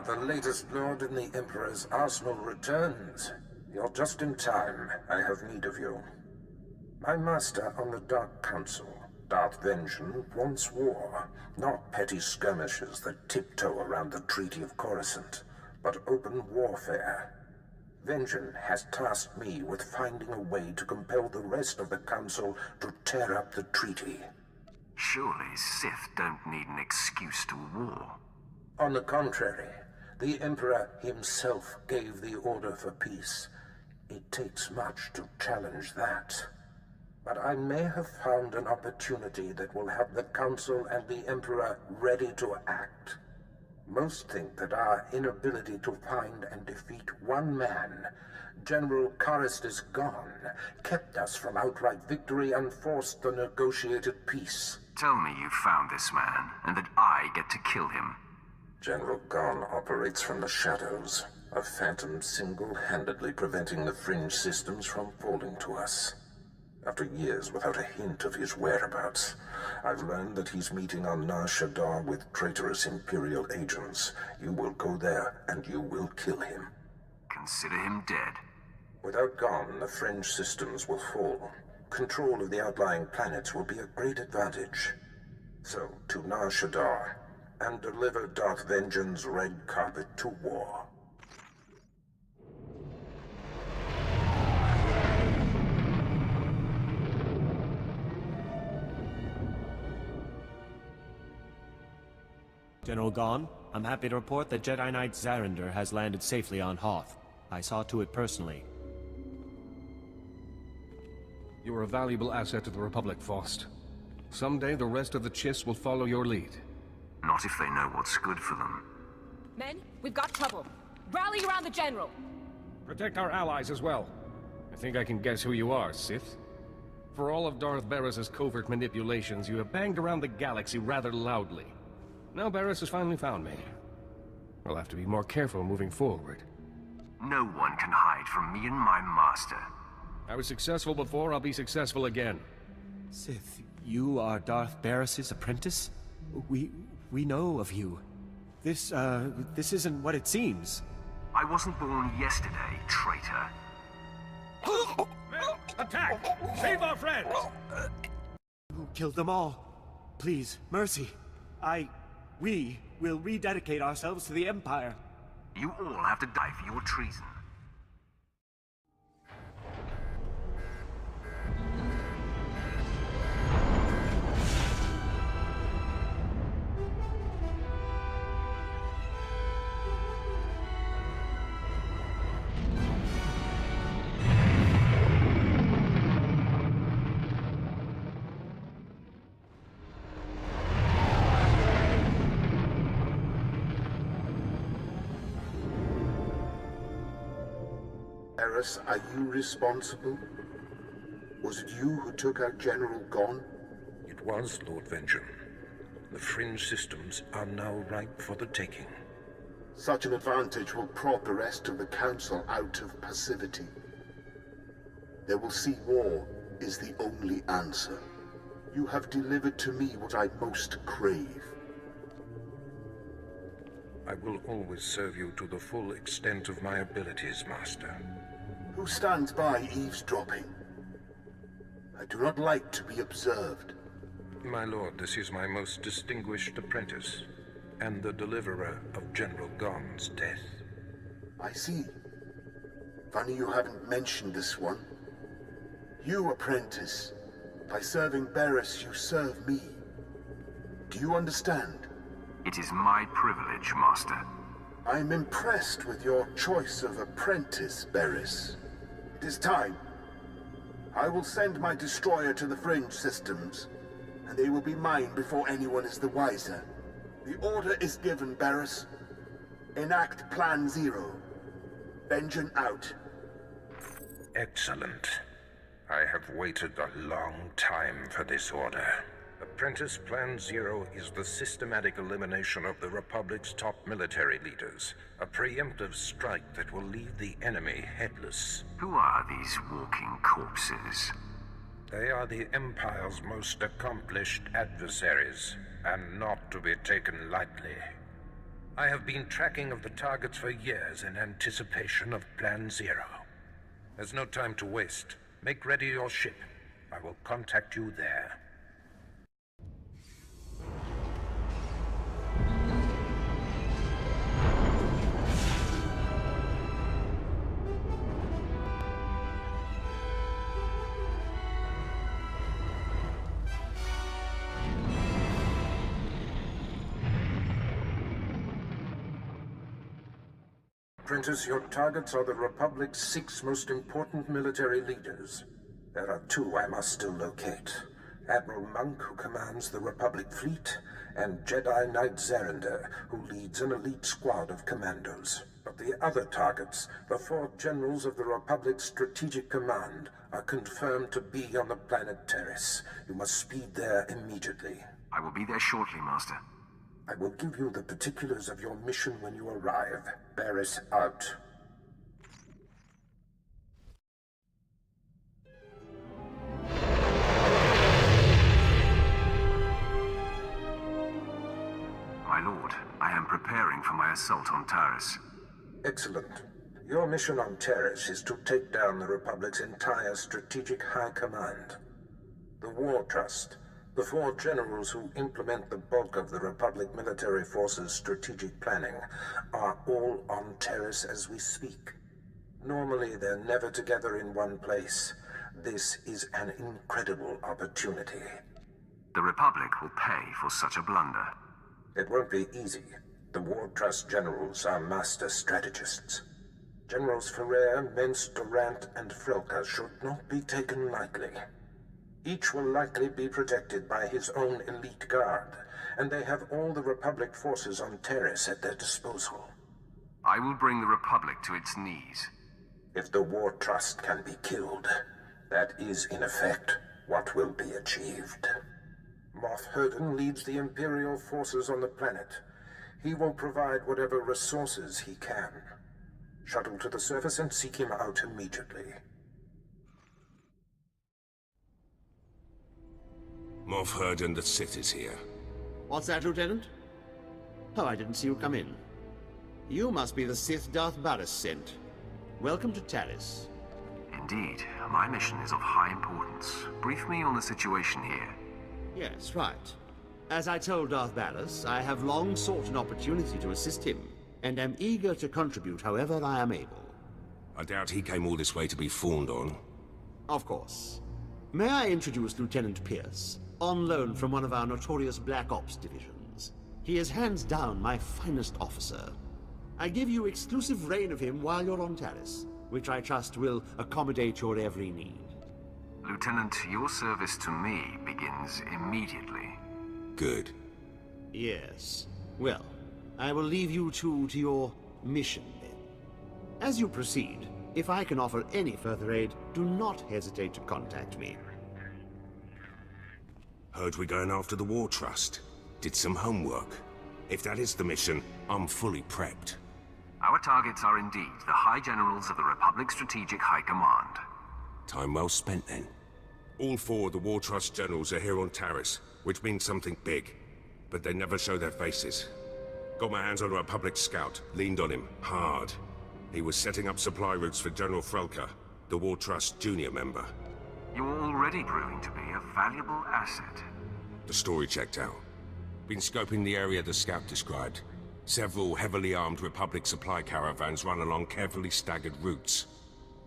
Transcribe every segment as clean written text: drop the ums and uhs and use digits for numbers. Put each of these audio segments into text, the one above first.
the latest lord in the Emperor's arsenal returns. You're just in time. I have need of you. My master on the Dark Council, Darth Vengeance, wants war. Not petty skirmishes that tiptoe around the Treaty of Coruscant, but open warfare. Vengeance has tasked me with finding a way to compel the rest of the Council to tear up the treaty. Surely Sith don't need an excuse to war. On the contrary, the Emperor himself gave the order for peace. It takes much to challenge that. But I may have found an opportunity that will have the Council and the Emperor ready to act. Most think that our inability to find and defeat one man, General Taris gone, kept us from outright victory and forced the negotiated peace. Tell me you found this man, and that I get to kill him. General Gon operates from the shadows, a phantom single-handedly preventing the fringe systems from falling to us. After years without a hint of his whereabouts, I've learned that he's meeting on SWTOR with traitorous Imperial agents. You will go there, and you will kill him. Consider him dead. Without Gon, the fringe systems will fall. Control of the outlying planets will be a great advantage. So, to SWTOR, and deliver Darth Vengeance's red carpet to war. General Gon, I'm happy to report that Jedi Knight Zarander has landed safely on Hoth. I saw to it personally. You are a valuable asset to the Republic, Faust. Someday the rest of the Chiss will follow your lead. Not if they know what's good for them. Men, we've got trouble. Rally around the General! Protect our allies as well. I think I can guess who you are, Sith. For all of Darth Barris's covert manipulations, you have banged around the galaxy rather loudly. Now Barris has finally found me. I'll have to be more careful moving forward. No one can hide from me and my master. I was successful before, I'll be successful again. Sith, you are Darth Barris's apprentice? We know of you. This isn't what it seems. I wasn't born yesterday, traitor. Men, attack! Save our friends! Who killed them all? Please, mercy. We will rededicate ourselves to the Empire. You all have to die for your treason. Taris, are you responsible? Was it you who took out General Gon? It was, Lord Vengeance. The fringe systems are now ripe for the taking. Such an advantage will prop the rest of the Council out of passivity. They will see war is the only answer. You have delivered to me what I most crave. I will always serve you to the full extent of my abilities, Master. Who stands by eavesdropping? I do not like to be observed. My lord, this is my most distinguished apprentice, and the deliverer of General Gon's death. I see. Funny you haven't mentioned this one. You, apprentice, by serving Barris, you serve me. Do you understand? It is my privilege, Master. I'm impressed with your choice of apprentice, Barris. It is time. I will send my destroyer to the fringe systems, and they will be mine before anyone is the wiser. The order is given, Barris. Enact Plan Zero. Vengeance out. Excellent. I have waited a long time for this order. Apprentice Plan Zero is the systematic elimination of the Republic's top military leaders. A preemptive strike that will leave the enemy headless. Who are these walking corpses? They are the Empire's most accomplished adversaries, and not to be taken lightly. I have been tracking of the targets for years in anticipation of Plan Zero. There's no time to waste. Make ready your ship. I will contact you there. Apprentice, your targets are the Republic's 6 most important military leaders. There are 2 I must still locate. Admiral Monk, who commands the Republic fleet, and Jedi Knight Zerander, who leads an elite squad of commandos. But the other targets, the 4 generals of the Republic's Strategic Command, are confirmed to be on the planet Taris. You must speed there immediately. I will be there shortly, Master. I will give you the particulars of your mission when you arrive. Barris out. My lord, I am preparing for my assault on Taris. Excellent. Your mission on Taris is to take down the Republic's entire strategic high command. The War Trust, the 4 generals who implement the bulk of the Republic military forces' strategic planning, are all on Taris as we speak. Normally, they're never together in one place. This is an incredible opportunity. The Republic will pay for such a blunder. It won't be easy. The War Trust generals are master strategists. Generals Ferrer, Mence, Durant, and Frelka should not be taken lightly. Each will likely be protected by his own elite guard, and they have all the Republic forces on Taris at their disposal. I will bring the Republic to its knees. If the War Trust can be killed, that is, in effect, what will be achieved. Moff Herden leads the Imperial forces on the planet. He will provide whatever resources he can. Shuttle to the surface and seek him out immediately. Moff Herden, the Sith is here. What's that, Lieutenant? Oh, I didn't see you come in. You must be the Sith Darth Barris sent. Welcome to Taris. Indeed, my mission is of high importance. Brief me on the situation here. Yes, right. As I told Darth Barris, I have long sought an opportunity to assist him, and am eager to contribute however I am able. I doubt he came all this way to be fawned on. Of course. May I introduce Lieutenant Pierce, on loan from one of our notorious Black Ops divisions. He is hands down my finest officer. I give you exclusive reign of him while you're on Taris, which I trust will accommodate your every need. Lieutenant, your service to me begins immediately. Good. Yes. Well, I will leave you two to your mission then. As you proceed, if I can offer any further aid, do not hesitate to contact me. Heard we're going after the War Trust. Did some homework. If that is the mission, I'm fully prepped. Our targets are indeed the High Generals of the Republic Strategic High Command. Time well spent then. All 4 of the War Trust generals are here on Taris, which means something big. But they never show their faces. Got my hands on a Republic scout, leaned on him, hard. He was setting up supply routes for General Frelka, the War Trust junior member. You're already proving to be a valuable asset. The story checked out. Been scoping the area the scout described. Several heavily armed Republic supply caravans run along carefully staggered routes.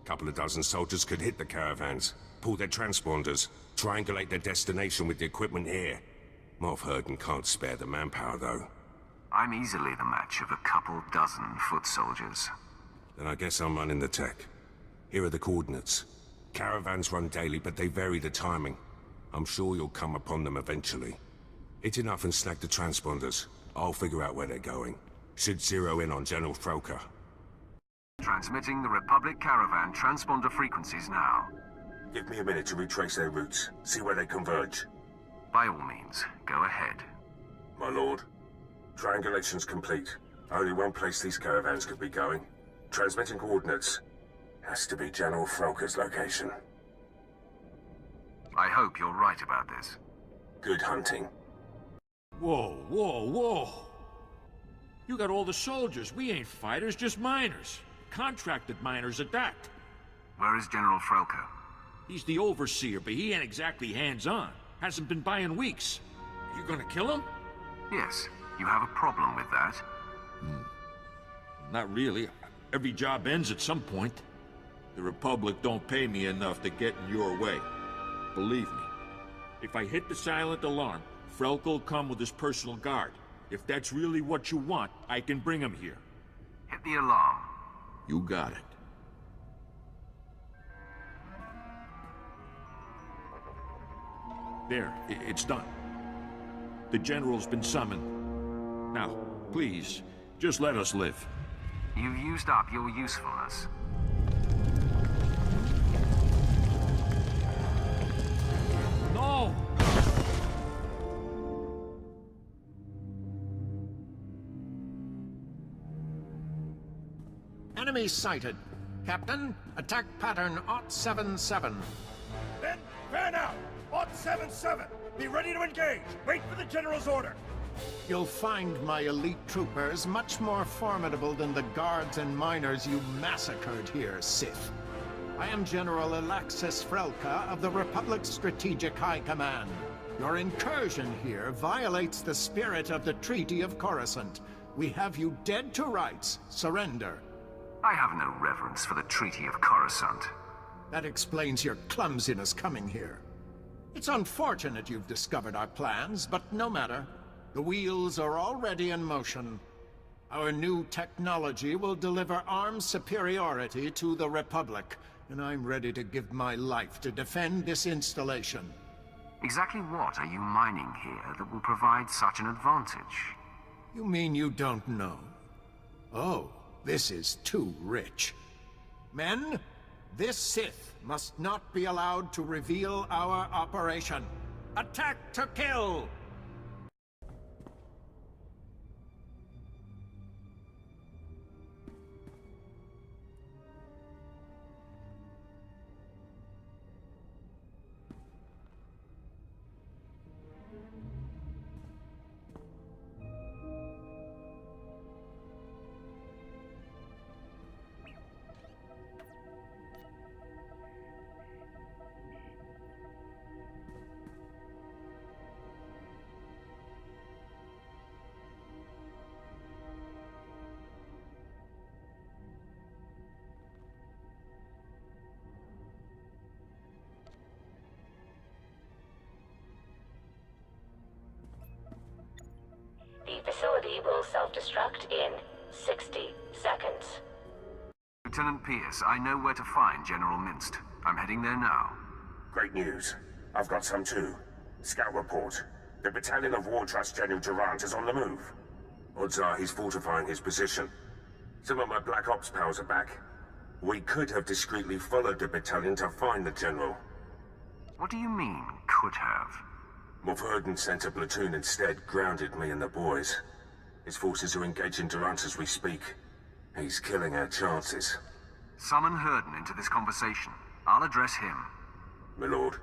Couple of dozen soldiers could hit the caravans, pull their transponders, triangulate their destination with the equipment here. Moff Herden can't spare the manpower, though. I'm easily the match of a couple dozen foot soldiers. Then I guess I'm running the tech. Here are the coordinates. Caravans run daily, but they vary the timing. I'm sure you'll come upon them eventually. Hit enough and snag the transponders. I'll figure out where they're going. Should zero in on General Frelka. Transmitting the Republic Caravan transponder frequencies now. Give me a minute to retrace their routes, see where they converge. By all means, go ahead. My lord, triangulation's complete. Only one place these caravans could be going. Transmitting coordinates. Has to be General Frelka's location. I hope you're right about this. Good hunting. Whoa, whoa, whoa! You got all the soldiers. We ain't fighters, just miners. Contracted miners at that. Where is General Frelko? He's the overseer, but he ain't exactly hands-on. Hasn't been by in weeks. You gonna kill him? Yes. You have a problem with that? Not really. Every job ends at some point. The Republic don't pay me enough to get in your way. Believe me. If I hit the silent alarm, Frelko will come with his personal guard. If that's really what you want, I can bring him here. Hit the alarm. You got it. There, it's done. The General's been summoned. Now, please, just let us live. You've used up your usefulness. No! Enemy sighted. Captain, attack pattern 077. Then, fan out! 077! Be ready to engage! Wait for the General's order! You'll find my elite troopers much more formidable than the guards and miners you massacred here, Sith. I am General Alexis Frelka of the Republic's Strategic High Command. Your incursion here violates the spirit of the Treaty of Coruscant. We have you dead to rights. Surrender. I have no reverence for the Treaty of Coruscant. That explains your clumsiness coming here. It's unfortunate you've discovered our plans, but no matter. The wheels are already in motion. Our new technology will deliver armed superiority to the Republic, and I'm ready to give my life to defend this installation. Exactly what are you mining here that will provide such an advantage? You mean you don't know? Oh, this is too rich. Men, this Sith must not be allowed to reveal our operation. Attack to kill! The facility will self-destruct in 60 seconds. Lieutenant Pierce, I know where to find General Minst. I'm heading there now. Great news. I've got some too. Scout report. The battalion of War Trust General Durant is on the move. Odds are he's fortifying his position. Some of my Black Ops pals are back. We could have discreetly followed the battalion to find the General. What do you mean, could have? Morverden sent a platoon instead, grounded me and the boys. His forces are engaging Durant as we speak. He's killing our chances. Summon Herden into this conversation. I'll address him. My lord.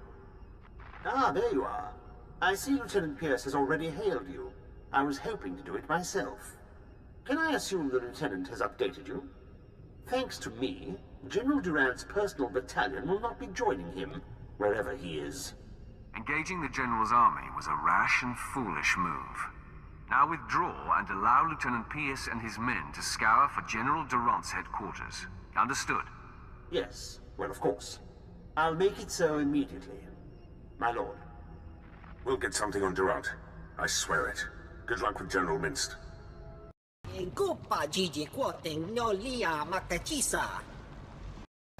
Ah, there you are. I see Lieutenant Pierce has already hailed you. I was hoping to do it myself. Can I assume the Lieutenant has updated you? Thanks to me, General Durant's personal battalion will not be joining him, wherever he is. Engaging the General's army was a rash and foolish move. Now withdraw and allow Lieutenant Pierce and his men to scour for General Durant's headquarters. Understood? Yes, well, of course. I'll make it so immediately. My lord. We'll get something on Durant. I swear it. Good luck with General Minst. Gupa Gigi Quoting no Lia Makachisa.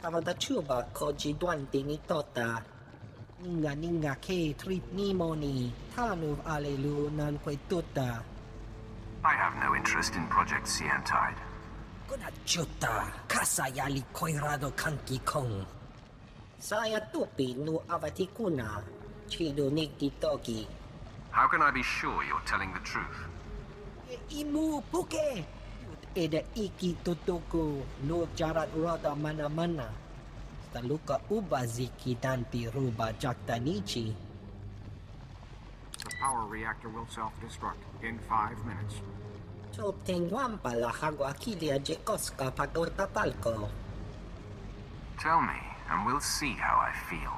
Tavadachuba Koji Dwanting Itota. Ninga K Trip Nimoni. Tanuv Alelu Nan Quetuta. I have no interest in Project SIANTIDE. Kunachuta. Kasayali Koirado Kanki Kong. Saya Tupi no Avatikuna. Chido Nikti Toki. How can I be sure you're telling the truth? Imu Puke. Eda Iki Tutuku. No Jarat Roda Mana Mana. Taluka Ubaziki Danti Ruba Jaktanichi. The power reactor will self-destruct in 5 minutes. Obtenguam pala Haguaquilia Jekoska Pagotapalco. Tell me, and we'll see how I feel.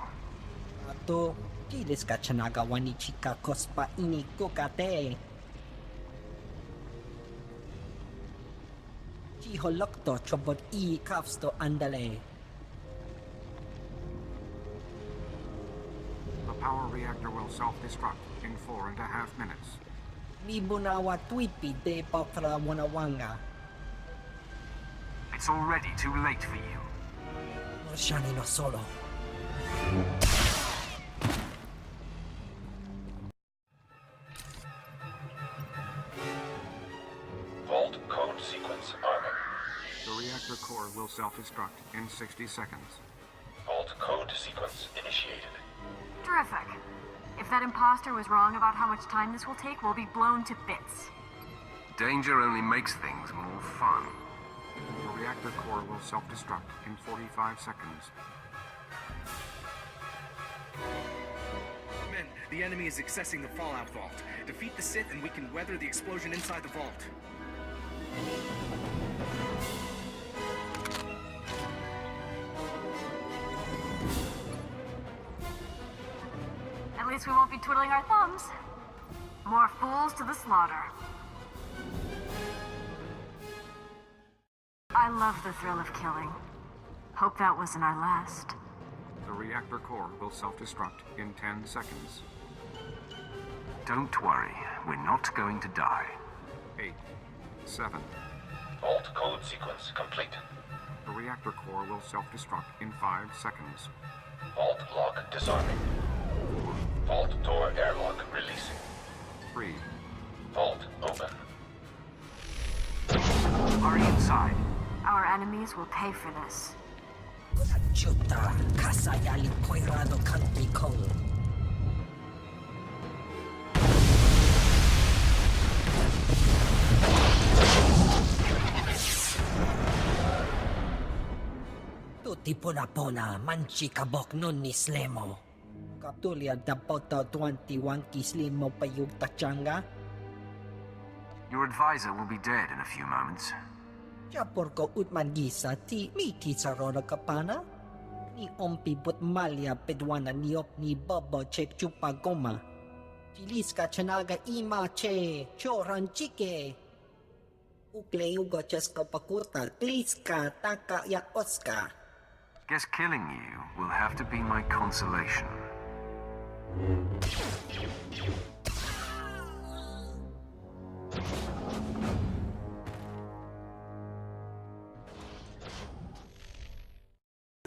Ato, Tilis Kachanaga Wanichika Cospa Ini Kokate. Chiholokto Chobot I Kavsto Andale. The power reactor will self-destruct in 4.5 minutes. Mibunawa Twipi de Papra Wanawanga. It's already too late for you. Shani no solo. Vault code sequence armor. The reactor core will self-destruct in 60 seconds. Vault code sequence initiated. Terrific. If that imposter was wrong about how much time this will take, we'll be blown to bits. Danger only makes things more fun. The reactor core will self-destruct in 45 seconds. Men, the enemy is accessing the Fallout Vault. Defeat the Sith and we can weather the explosion inside the vault. At least we won't be twiddling our thumbs. More fools to the slaughter. I love the thrill of killing. Hope that wasn't our last. The reactor core will self-destruct in 10 seconds. Don't worry, we're not going to die. 8, 7. Vault code sequence complete. The reactor core will self-destruct in 5 seconds. Vault lock disarming. 4. Vault door airlock releasing. 3. Vault open. Hurry inside. Our enemies will pay for this. Chuta, Kasayali Koirado Country Code. Tutti puna manchi kabok nun ni Slemo. Kaptulia dapota 21 kislimo payug tachanga. Your advisor will be dead in a few moments. Porco utman gisa ti miti sa roda kapana ni ompi but malya pedwana niop ni bobo chek chupa goma chiliska chanaga ima che choran chike ukle ugo cheska pakurta kliska taka ya oska. Guess killing you will have to be my consolation.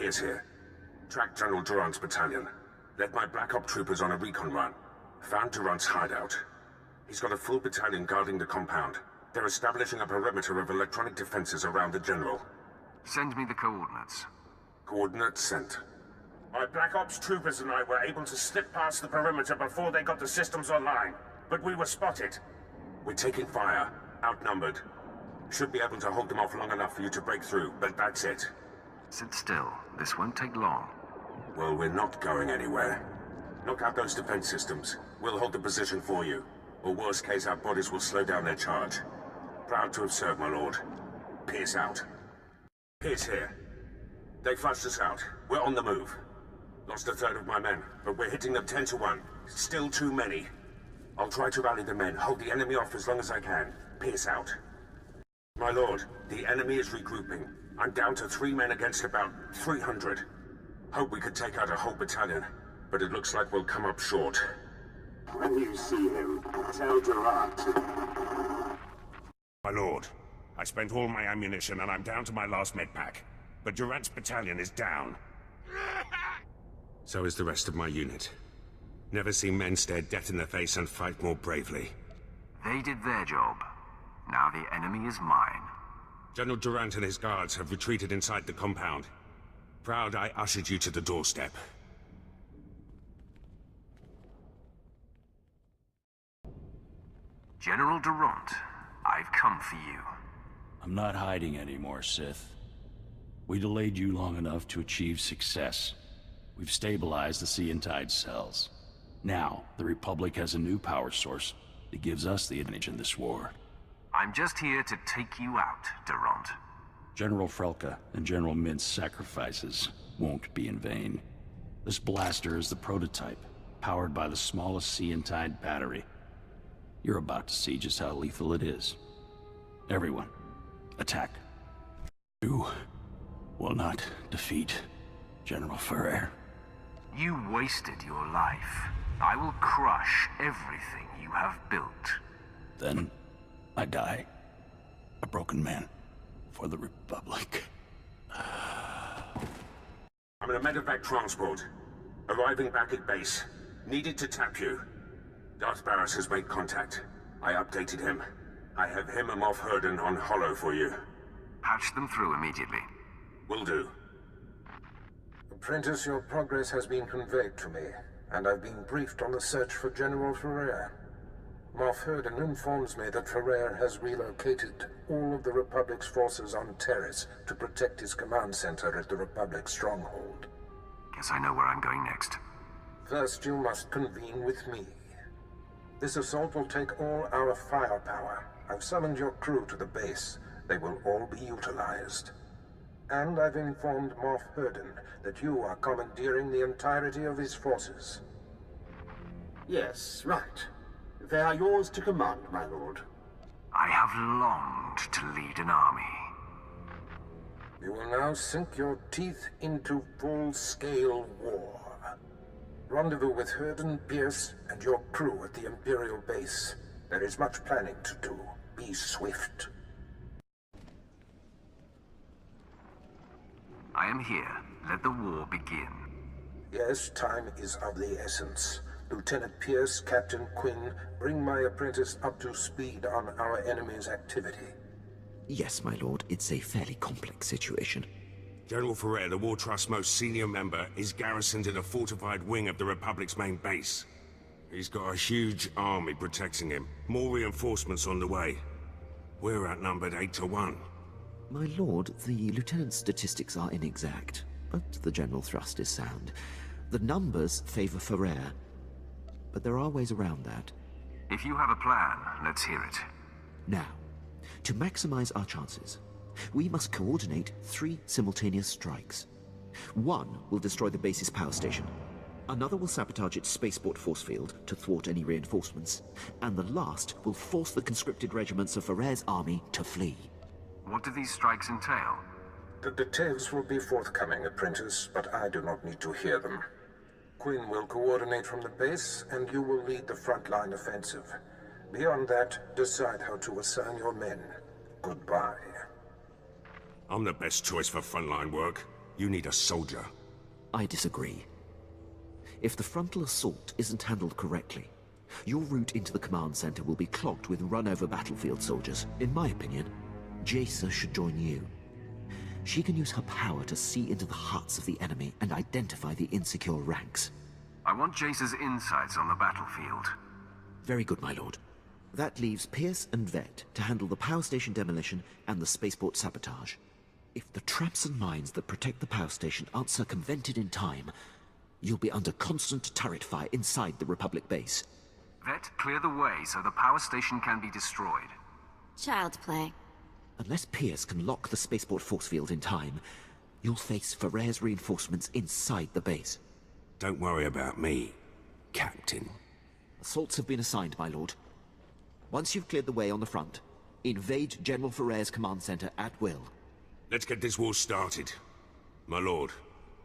Is here. Tracked General Durant's battalion. Led my Black Op troopers on a recon run. Found Durant's hideout. He's got a full battalion guarding the compound. They're establishing a perimeter of electronic defenses around the General. Send me the coordinates. Coordinates sent. My Black Ops troopers and I were able to slip past the perimeter before they got the systems online, but we were spotted. We're taking fire. Outnumbered. Should be able to hold them off long enough for you to break through, but that's it. Sit still. This won't take long. Well, we're not going anywhere. Knock out those defense systems. We'll hold the position for you. Or worst case, our bodies will slow down their charge. Proud to have served, my lord. Pierce out. Pierce here. They flushed us out. We're on the move. Lost a third of my men, but we're hitting them 10 to 1. Still too many. I'll try to rally the men, hold the enemy off as long as I can. Pierce out. My lord, the enemy is regrouping. I'm down to 3 men against about 300. Hope we could take out a whole battalion, but it looks like we'll come up short. When you see him, tell Durant. My lord, I spent all my ammunition and I'm down to my last med pack. But Durant's battalion is down. So is the rest of my unit. Never seen men stare death in the face and fight more bravely. They did their job. Now the enemy is mine. General Durant and his guards have retreated inside the compound. Proud I ushered you to the doorstep. General Durant, I've come for you. I'm not hiding anymore, Sith. We delayed you long enough to achieve success. We've stabilized the SIANTIDE cells. Now, the Republic has a new power source that gives us the advantage in this war. I'm just here to take you out, Durant. General Frelka and General Mint's sacrifices won't be in vain. This blaster is the prototype, powered by the smallest SIANTIDE battery. You're about to see just how lethal it is. Everyone, attack. You will not defeat General Ferrer. You wasted your life. I will crush everything you have built. Then, I die. A broken man. For the Republic. I'm in a medevac transport. Arriving back at base. Needed to tap you. Darth Barris has made contact. I updated him. I have him and Moff Herden on Hollow for you. Patch them through immediately. Will do. Apprentice, your progress has been conveyed to me, and I've been briefed on the search for General Ferrer. Moff Herden informs me that Ferrer has relocated all of the Republic's forces on Taris to protect his command center at the Republic stronghold. Guess I know where I'm going next. First, you must convene with me. This assault will take all our firepower. I've summoned your crew to the base. They will all be utilized. And I've informed Moff Herden that you are commandeering the entirety of his forces. Yes, right. They are yours to command, my lord. I have longed to lead an army. You will now sink your teeth into full-scale war. Rendezvous with Herden, Pierce, and your crew at the Imperial base. There is much planning to do. Be swift. I am here. Let the war begin. Yes, time is of the essence. Lieutenant Pierce, Captain Quinn, bring my apprentice up to speed on our enemy's activity. Yes, my lord. It's a fairly complex situation. General Ferrer, the War Trust's most senior member, is garrisoned in a fortified wing of the Republic's main base. He's got a huge army protecting him. More reinforcements on the way. We're outnumbered 8-1. My lord, the lieutenant's statistics are inexact, but the general thrust is sound. The numbers favor Ferrer, but there are ways around that. If you have a plan, let's hear it. Now, to maximize our chances, we must coordinate 3 simultaneous strikes. One will destroy the base's power station. Another will sabotage its spaceport force field to thwart any reinforcements. And the last will force the conscripted regiments of Ferrer's army to flee. What do these strikes entail? The details will be forthcoming, apprentice, but I do not need to hear them. Quinn will coordinate from the base, and you will lead the frontline offensive. Beyond that, decide how to assign your men. Goodbye. I'm the best choice for frontline work. You need a soldier. I disagree. If the frontal assault isn't handled correctly, your route into the command center will be clogged with run-over battlefield soldiers. In my opinion, Jaisa should join you. She can use her power to see into the hearts of the enemy and identify the insecure ranks. I want Jaisa's insights on the battlefield. Very good, my lord. That leaves Pierce and Vet to handle the power station demolition and the spaceport sabotage. If the traps and mines that protect the power station aren't circumvented in time, you'll be under constant turret fire inside the Republic base. Vet, clear the way so the power station can be destroyed. Child play. Unless Pierce can lock the spaceport force field in time, you'll face Ferrer's reinforcements inside the base. Don't worry about me, Captain. Assaults have been assigned, my lord. Once you've cleared the way on the front, invade General Ferrer's command center at will. Let's get this war started. My lord,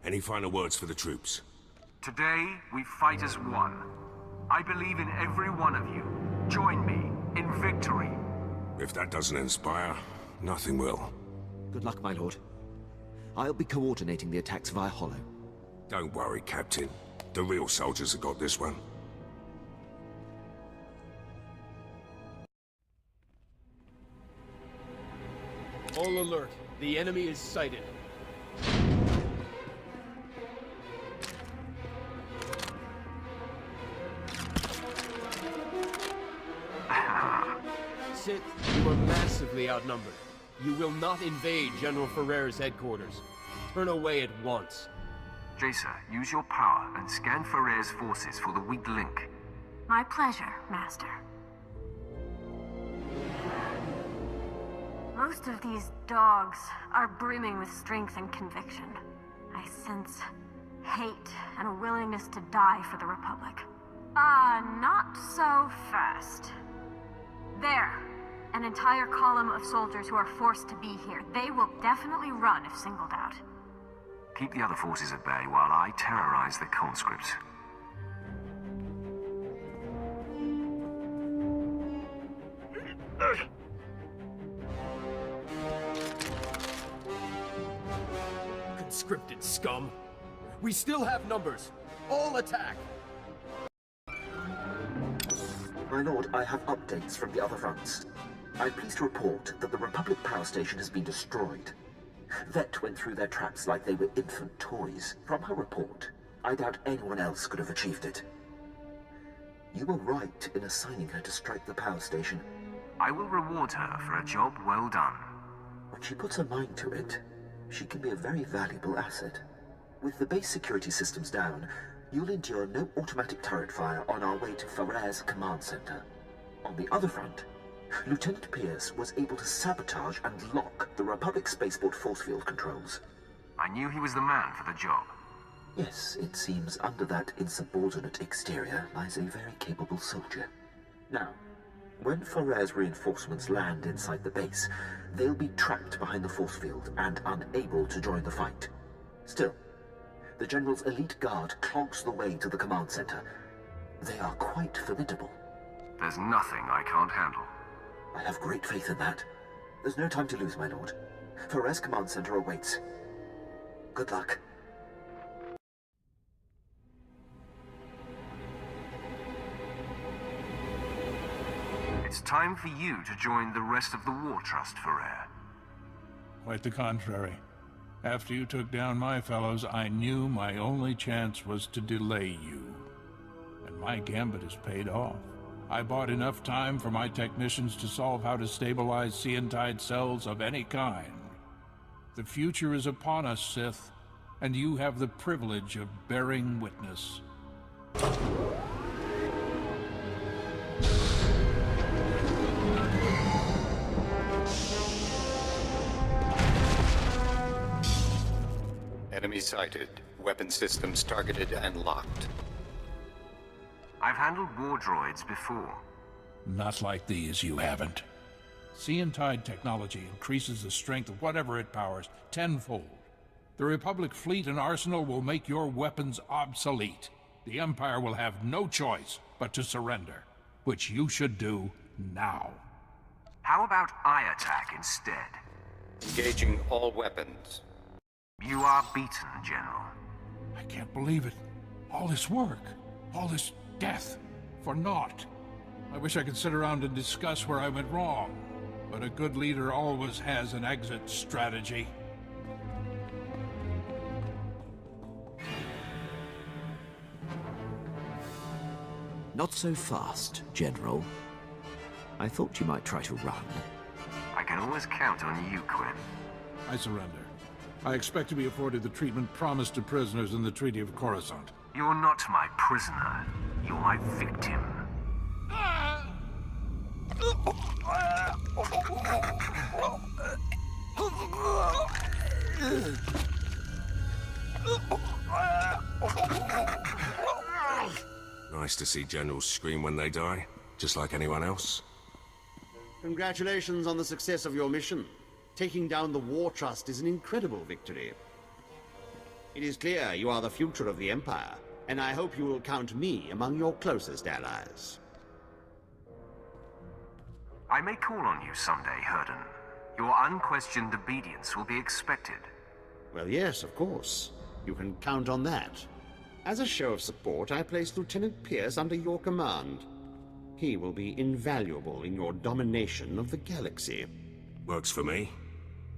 any final words for the troops? Today, we fight as one. I believe in every one of you. Join me in victory. If that doesn't inspire, nothing will. Good luck, my lord. I'll be coordinating the attacks via Hollow. Don't worry, Captain. The real soldiers have got this one. All alert. The enemy is sighted. Sith, you are massively outnumbered. You will not invade General Ferrer's headquarters. Turn away at once. Jaisa, use your power and scan Ferrer's forces for the weak link. My pleasure, Master. Most of these dogs are brimming with strength and conviction. I sense hate and a willingness to die for the Republic. Not so fast. There. An entire column of soldiers who are forced to be here. They will definitely run if singled out. Keep the other forces at bay while I terrorize the conscripts. Conscripted scum. We still have numbers. All attack! My lord, I have updates from the other fronts. I'm pleased to report that the Republic power station has been destroyed. Vet went through their traps like they were infant toys. From her report, I doubt anyone else could have achieved it. You were right in assigning her to strike the power station. I will reward her for a job well done. When she puts her mind to it, she can be a very valuable asset. With the base security systems down, you'll endure no automatic turret fire on our way to Faraire's command center. On the other front, Lieutenant Pierce was able to sabotage and lock the Republic spaceport force field controls. I knew he was the man for the job. Yes, it seems under that insubordinate exterior lies a very capable soldier. Now, when Faraire's reinforcements land inside the base, they'll be trapped behind the force field and unable to join the fight. Still, the General's elite guard clogs the way to the command center. They are quite formidable. There's nothing I can't handle. I have great faith in that. There's no time to lose, my lord. Faraire's command center awaits. Good luck. It's time for you to join the rest of the War Trust, Faraire. Quite the contrary. After you took down my fellows, I knew my only chance was to delay you. And my gambit has paid off. I bought enough time for my technicians to solve how to stabilize SIANTIDE cells of any kind. The future is upon us, Sith, and you have the privilege of bearing witness. Enemy sighted. Weapon systems targeted and locked. I've handled war droids before. Not like these, you haven't. SIANTIDE technology increases the strength of whatever it powers tenfold. The Republic fleet and arsenal will make your weapons obsolete. The Empire will have no choice but to surrender, which you should do now. How about I attack instead? Engaging all weapons. You are beaten, General. I can't believe it. All this work, all this death, for naught. I wish I could sit around and discuss where I went wrong, but a good leader always has an exit strategy. Not so fast, General. I thought you might try to run. I can always count on you, Quinn. I surrender. I expect to be afforded the treatment promised to prisoners in the Treaty of Coruscant. You're not my prisoner. You're my victim. Nice to see generals scream when they die, just like anyone else. Congratulations on the success of your mission. Taking down the War Trust is an incredible victory. It is clear you are the future of the Empire, and I hope you will count me among your closest allies. I may call on you someday, Herden. Your unquestioned obedience will be expected. Well, yes, of course. You can count on that. As a show of support, I place Lieutenant Pierce under your command. He will be invaluable in your domination of the galaxy. Works for me.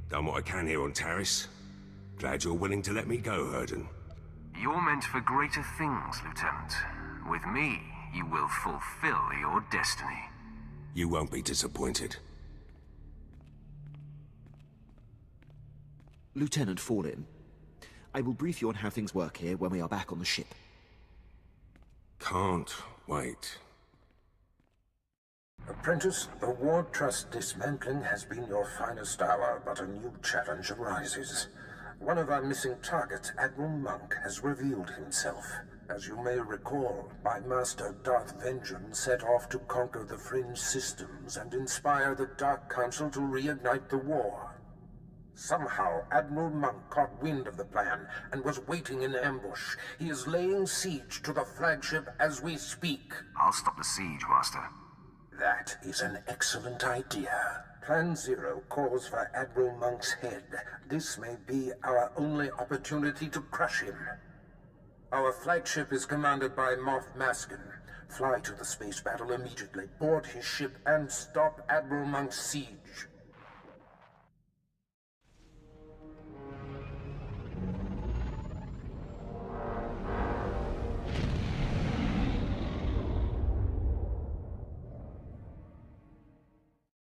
Done what I can here on Taris. Glad you're willing to let me go, Herden. You're meant for greater things, Lieutenant. With me, you will fulfill your destiny. You won't be disappointed. Lieutenant Fallin, I will brief you on how things work here when we are back on the ship. Can't wait. Apprentice, the Ward Trust dismantling has been your finest hour, but a new challenge arises. One of our missing targets, Admiral Monk, has revealed himself. As you may recall, my master, Darth Vengeance, set off to conquer the Fringe systems and inspire the Dark Council to reignite the war. Somehow, Admiral Monk caught wind of the plan and was waiting in ambush. He is laying siege to the flagship as we speak. I'll stop the siege, Master. That is an excellent idea. Plan Zero calls for Admiral Monk's head. This may be our only opportunity to crush him. Our flagship is commanded by Moff Maskin. Fly to the space battle immediately, board his ship, and stop Admiral Monk's siege.